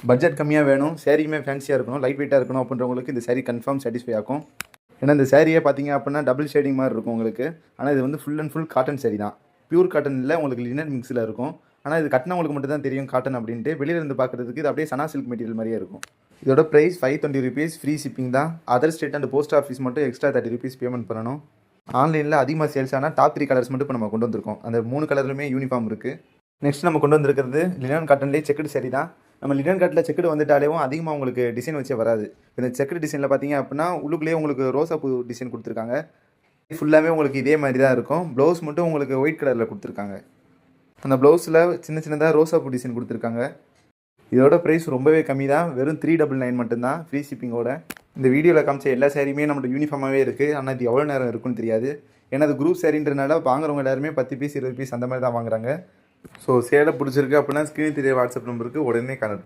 Budget கம்மியாக வேணும், சேரீயுமே ஃபேன்சியாக இருக்கணும், லைட் வெயிட்டாக இருக்கணும் அப்படின்றவங்களுக்கு இந்த சேரீ கன்ஃபார்ம் சாட்டிஸ்ஃபை ஆகும். ஏன்னா இந்த சேரீயே பார்த்தீங்க அப்படின்னா டபுள் ஷேடிங் மாதிரி இருக்கும் உங்களுக்கு. ஆனால் இது வந்து full and full cotton sari தான். பியூர் காட்டன் இல்லை, உங்களுக்கு லினன் மிக்ஸில் இருக்கும். ஆனால் இது கட்டினவங்களுக்கு மட்டும் தான் தெரியும் காட்டன் அப்படின்ட்டு. வெளியிலேருந்து பார்க்குறதுக்கு இது அப்படியே சனா சில்க் மெட்டீரியல் மாதிரியே இருக்கும். இதோட ப்ரைஸ் 520 rupees, ஃப்ரீ ஷிப்பிங் தான். Other state and post office மட்டும் எக்ஸ்ட்ரா 30 rupees பேமெண்ட் பண்ணணும். ஆன்லைனில் அதிகமாக சேல்ஸ் ஆனால் டாப் 3 கலர்ஸ் மட்டும் இப்போ நம்ம கொண்டு வந்திருக்கோம். அந்த 3 கலர்லையுமே யூனிஃபார்ம் இருக்குது. நெக்ஸ்ட் நம்ம கொண்டு வந்திருக்கிறது லினன் காட்டன்லேயே செக்குடு சேரீ தான். நம்ம லினன் காட்டில் செக்குடு வந்துட்டாலேவும் அதிகமாக உங்களுக்கு டிசைன் வச்சே வராது. இந்த செக்குடு டிசைனில் பார்த்தீங்க அப்படின்னா உள்ளுக்குள்ளேயே உங்களுக்கு ரோசா பூ டிசைன் கொடுத்துருக்காங்க. ஃபுல்லாகவே உங்களுக்கு இதே மாதிரி தான் இருக்கும். ப்ளவுஸ் மட்டும் உங்களுக்கு ஒயிட் கலரில் கொடுத்துருக்காங்க. அந்த ப்ளவுஸில் சின்ன சின்னதாக ரோசா பூ டிசைன் கொடுத்துருக்காங்க. இதோட ப்ரைஸ் ரொம்பவே கம்மி தான், வெறும் 399 மட்டும்தான் ஃப்ரீ ஷிப்பிங்கோட. இந்த வீடியோவில் காமிச்ச எல்லா சேரீயுமே நம்மளுக்கு யூனிஃபார்மாகவே இருக்குது. ஆனால் இது எவ்வளோ நேரம் இருக்குன்னு தெரியாது. ஏன்னா அது குரூப் சேரீன்றனால வாங்குறவங்க எல்லாருமே 10 பீஸ் 20 பீஸ் அந்த மாதிரி தான் வாங்குறாங்க. ஸோ சேலை பிடிச்சிருக்கு அப்படின்னா ஸ்க்ரீன் தெரிய வாட்ஸ்அப் நம்பருக்கு உடனே கான்டாக்ட்